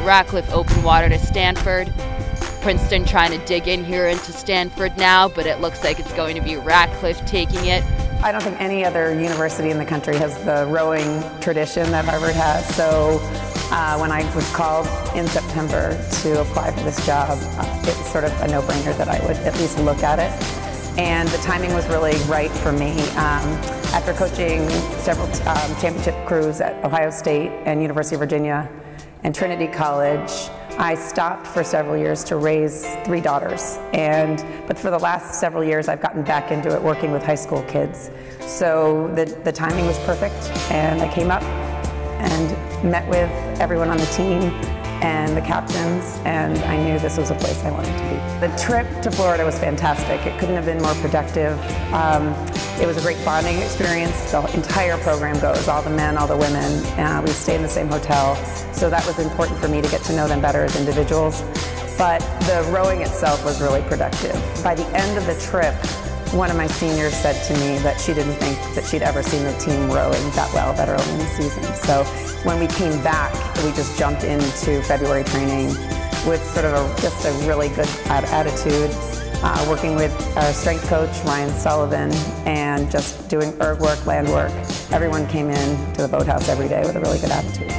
Radcliffe open water to Stanford. Princeton trying to dig in here into Stanford now, but it looks like it's going to be Radcliffe taking it. I don't think any other university in the country has the rowing tradition that Harvard has. So when I was called in September to apply for this job, it was sort of a no-brainer that I would at least look at it. And the timing was really right for me. After coaching several championship crews at Ohio State and University of Virginia and Trinity College, I stopped for several years to raise 3 daughters. But for the last several years, I've gotten back into it working with high school kids. So the timing was perfect, and I came up and met with everyone on the team and the captains, and I knew this was a place I wanted to be. The trip to Florida was fantastic. It couldn't have been more productive. It was a great bonding experience. The entire program goes, all the men, all the women. We stay in the same hotel, so that was important for me to get to know them better as individuals. But the rowing itself was really productive. By the end of the trip, one of my seniors said to me that she didn't think that she'd ever seen the team rowing that well that early in the season. So when we came back, we just jumped into February training with sort of just a really good attitude, working with our strength coach, Ryan Sullivan, and just doing erg work, land work. Everyone came in to the boathouse every day with a really good attitude.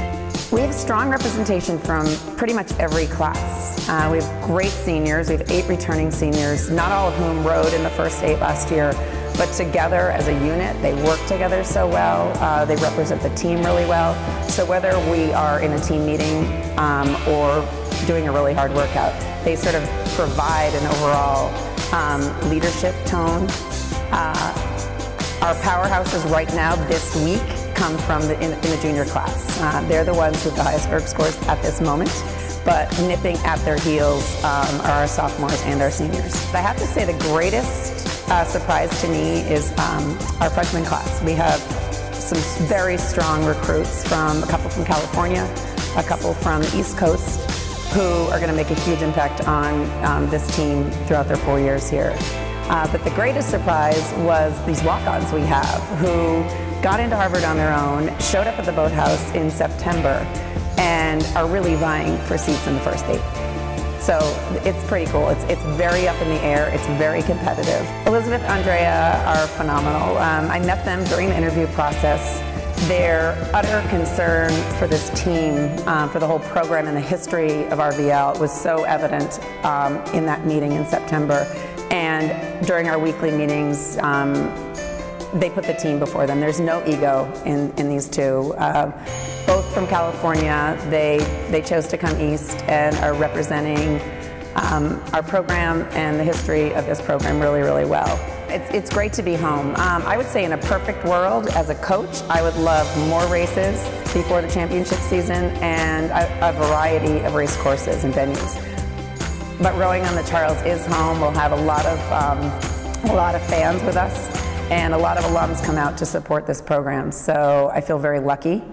We have strong representation from pretty much every class. We have great seniors. We have 8 returning seniors, not all of whom rowed in the first 8 last year, but together as a unit, they work together so well. They represent the team really well. So whether we are in a team meeting or doing a really hard workout, they sort of provide an overall leadership tone. Our powerhouses right now this week come from in the junior class. They're the ones with the highest erg scores at this moment, but nipping at their heels are our sophomores and our seniors. I have to say the greatest surprise to me is our freshman class. We have some very strong recruits, from a couple from California, a couple from the East Coast, who are going to make a huge impact on this team throughout their 4 years here. But the greatest surprise was these walk-ons we have, who got into Harvard on their own, showed up at the boathouse in September, and are really vying for seats in the first 8. So it's pretty cool. It's very up in the air. It's very competitive. Elizabeth and Andrea are phenomenal. I met them during the interview process. Their utter concern for this team, for the whole program and the history of RVL was so evident in that meeting in September. And during our weekly meetings, they put the team before them. There's no ego in these two. Both from California, they chose to come east and are representing our program and the history of this program really, really well. It's great to be home. I would say in a perfect world, as a coach, I would love more races before the championship season and a variety of race courses and venues. But rowing on the Charles is home. We'll have a lot of fans with us, and a lot of alums come out to support this program. So I feel very lucky